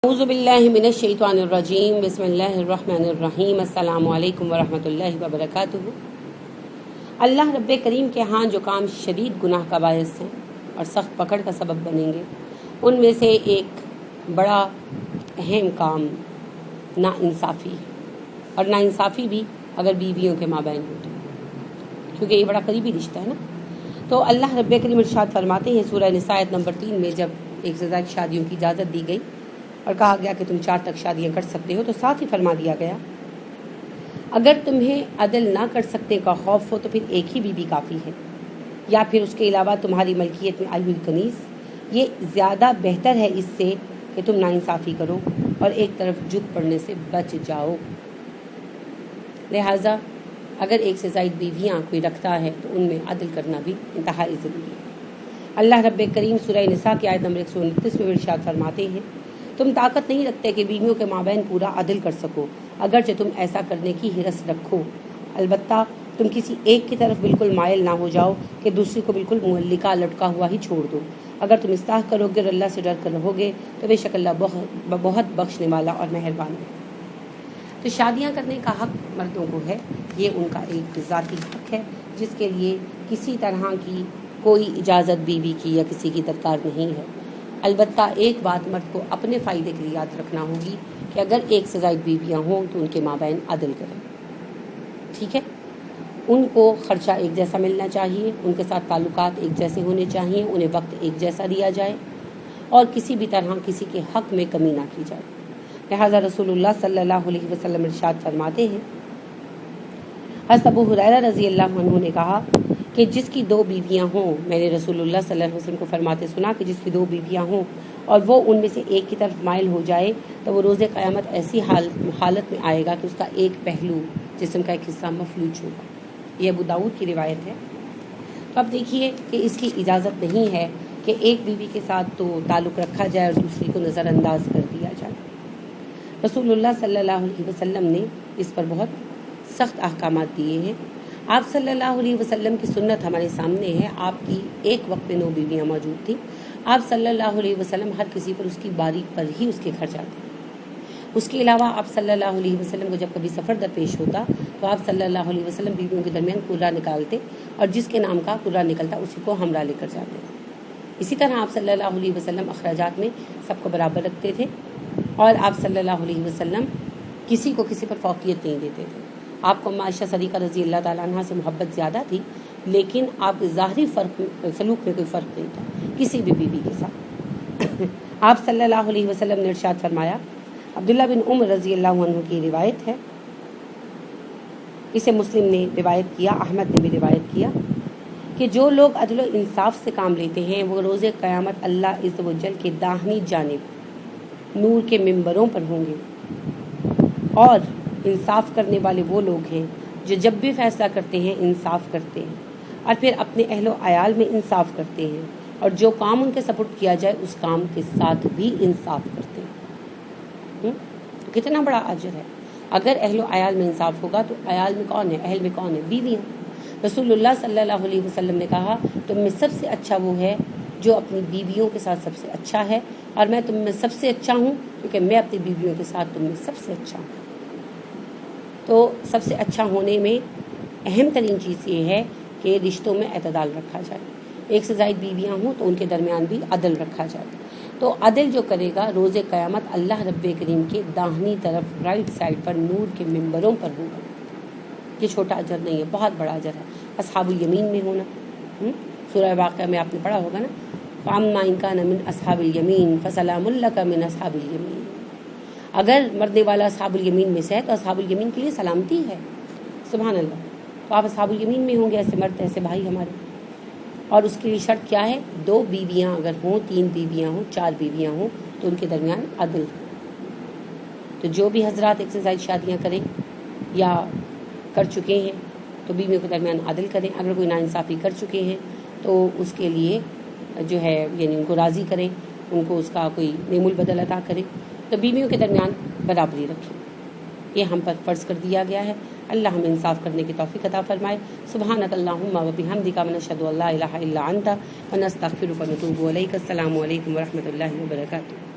اعوذ باللہ من الشیطان الرجیم بسم اللہ الرحمن الرحیم السلام علیکم ورحمۃ اللہ وبرکاتہ۔ اللہ رب کریم کے ہاں جو کام شدید گناہ کا باعث ہیں اور سخت پکڑ کا سبب بنیں گے، ان میں سے ایک بڑا اہم کام ناانصافی ہے، اور ناانصافی بھی اگر بیویوں کے مابین ہو تو، کیونکہ یہ بڑا قریبی رشتہ ہے نا۔ تو اللہ رب کریم ارشاد فرماتے ہیں سورہ نساء آیت نمبر 3 میں، جب ایک سے زائد شادیوں کی اجازت دی گئی اور کہا گیا کہ تم 4 تک شادیاں کر سکتے ہو، تو ساتھ ہی فرما دیا گیا اگر تمہیں عدل نہ کر سکتے کا خوف ہو تو پھر ایک ہی بیوی کافی ہے، یا پھر اس کے علاوہ تمہاری ملکیت میں آئی ہوئی کنیز، یہ زیادہ بہتر ہے اس سے کہ تم ناانصافی کرو اور ایک طرف جھک پڑنے سے بچ جاؤ۔ لہٰذا اگر ایک سے زائد بیویاں کوئی رکھتا ہے تو ان میں عدل کرنا بھی انتہائی ضروری ہے۔ اللہ رب کریم سورہ نساء کی آیت نمبر 129 میں ارشاد فرماتے ہیں، تم طاقت نہیں رکھتے کہ بیویوں کے مابین پورا عدل کر سکو، اگرچہ تم ایسا کرنے کی حرص رکھو، البتہ تم کسی ایک کی طرف بالکل مائل نہ ہو جاؤ کہ دوسری کو بالکل معلقہ لٹکا ہوا ہی چھوڑ دو۔ اگر تم اصلاح کرو گے اور اللہ سے ڈر کر رہو گے تو بے شک اللہ بہت بخشنے والا اور مہربان ہے۔ تو شادیاں کرنے کا حق مردوں کو ہے، یہ ان کا ایک ذاتی حق ہے جس کے لیے کسی طرح کی کوئی اجازت بیوی کی یا کسی کی درکار نہیں ہے۔ البتہ ایک بات مرد کو اپنے فائدے کے لیے یاد رکھنا ہوگی کہ اگر ایک سے زائد بیویاں ہوں تو ان کے مابین عدل کریں، ٹھیک ہے؟ ان کو خرچہ ایک جیسا ملنا چاہیے، ان کے ساتھ تعلقات ایک جیسے ہونے چاہیے، انہیں وقت ایک جیسا دیا جائے اور کسی بھی طرح کسی کے حق میں کمی نہ کی جائے۔ لہٰذا رسول اللہ صلی اللہ علیہ وسلم ارشاد فرماتے ہیں، حضرت ابو ہریرہ رضی اللہ عنہ نے کہا کہ جس کی 2 بیویاں ہوں، میں نے رسول اللہ صلی اللہ علیہ وسلم کو فرماتے سنا کہ جس کی 2 بیویاں ہوں اور وہ ان میں سے ایک کی طرف مائل ہو جائے تو وہ روز قیامت ایسی حالت میں آئے گا کہ اس کا ایک پہلو جسم کا ایک حصہ مفلوج ہوگا۔ یہ ابو داؤد کی روایت ہے۔ تو اب دیکھیے کہ اس کی اجازت نہیں ہے کہ ایک بیوی کے ساتھ تو تعلق رکھا جائے اور دوسری کو نظر انداز کر دیا جائے۔ رسول اللہ صلی اللہ علیہ وسلم نے اس پر بہت سخت احکامات دیے ہیں۔ آپ صلی اللہ علیہ وسلم کی سنت ہمارے سامنے ہے، آپ کی ایک وقت میں 9 بیویاں موجود تھیں۔ آپ صلی اللہ علیہ وسلم ہر کسی پر اس کی باری پر ہی اس کے گھر جاتے۔ اس کے علاوہ آپ صلی اللہ علیہ وسلم کو جب کبھی سفر درپیش ہوتا تو آپ صلی اللہ علیہ وسلم بیویوں کے درمیان قرعہ نکالتے اور جس کے نام کا قرعہ نکلتا اسی کو ہمراہ لے کر جاتے۔ اسی طرح آپ صلی اللہ علیہ وسلم اخراجات میں سب کو برابر رکھتے تھے، اور آپ صلی اللہ علیہ وسلم کسی کو کسی پر فوقیت نہیں دیتے تھے۔ آپ کو عائشہ صدیقہ رضی اللہ تعالیٰ عنہ سے محبت زیادہ تھی، لیکن آپ ظاہری سلوک میں کوئی فرق نہیں تھا کسی بھی بیوی کے ساتھ۔ آپ صلی اللہ علیہ وسلم نے ارشاد فرمایا، عبداللہ بن عمر رضی اللہ عنہ کی روایت ہے، اسے مسلم نے روایت کیا، احمد نے بھی روایت کیا، کہ جو لوگ عدل و انصاف سے کام لیتے ہیں وہ روز قیامت اللہ عز و جل کے داہنی جانب نور کے ممبروں پر ہوں گے۔ اور انصاف کرنے والے وہ لوگ ہیں جو جب بھی فیصلہ کرتے ہیں انصاف کرتے ہیں، اور پھر اپنے اہل و عیال میں انصاف کرتے ہیں، اور جو کام ان کے سپرد کیا جائے اس کام کے ساتھ بھی انصاف کرتے ہیں۔ تو کتنا بڑا اجر ہے۔ اگر اہل و عیال میں انصاف ہوگا تو عیال میں کون ہے؟ اہل میں کون ہے؟ بیویاں۔ رسول اللہ صلی اللہ علیہ وسلم نے کہا، تم میں سب سے اچھا وہ ہے جو اپنی بیویوں کے ساتھ سب سے اچھا ہے، اور میں تم میں سب سے اچھا ہوں کیونکہ میں اپنی بیویوں کے ساتھ تم میں سب سے اچھا ہوں۔ تو سب سے اچھا ہونے میں اہم ترین چیز یہ ہے کہ رشتوں میں اعتدال رکھا جائے، ایک سے زائد بیویاں ہوں تو ان کے درمیان بھی عدل رکھا جائے۔ تو عدل جو کرے گا روز قیامت اللہ رب کریم کے داہنی طرف رائٹ سائڈ پر نور کے ممبروں پر ہوگا۔ یہ چھوٹا اجر نہیں ہے، بہت بڑا اجر ہے۔ اصحاب الیمین میں ہونا، سورہ واقعہ میں آپ نے پڑھا ہوگا نا، فَأَمَّا إِن كَانَ مِنْ أَصْحَابِ الْيَمِينِ فَسَلَامٌ لَكَ مِنْ أَصْحَابِ الْيَمِينِ۔ اگر مرنے والا اصحاب الیمین میں سے ہے تو اصحاب الیمین کے لیے سلامتی ہے، سبحان اللہ۔ تو آپ اصحاب الیمین میں ہوں گے، ایسے مرد ایسے بھائی ہمارے۔ اور اس کے لیے شرط کیا ہے؟ 2 بیویاں اگر ہوں، 3 بیویاں ہوں، 4 بیویاں ہوں تو ان کے درمیان عدل۔ تو جو بھی حضرات ایک سے زائد شادیاں کریں یا کر چکے ہیں تو بیویوں کے درمیان عدل کریں۔ اگر کوئی ناانصافی کر چکے ہیں تو اس کے لیے جو ہے یعنی ان کو راضی کریں، ان کو اس کا کوئی نعم البدل عطا کریں، تو بیویوں کے درمیان برابری رکھیں۔ یہ ہم پر فرض کر دیا گیا ہے۔ اللہ ہمیں انصاف کرنے کی توفیق عطا فرمائے۔ سبحانک اللہم و بحمدک ونشہد ان لا الہ الا انت ونستغفرک ونتوب الیک۔ السلام علیکم ورحمۃ اللہ وبرکاتہ۔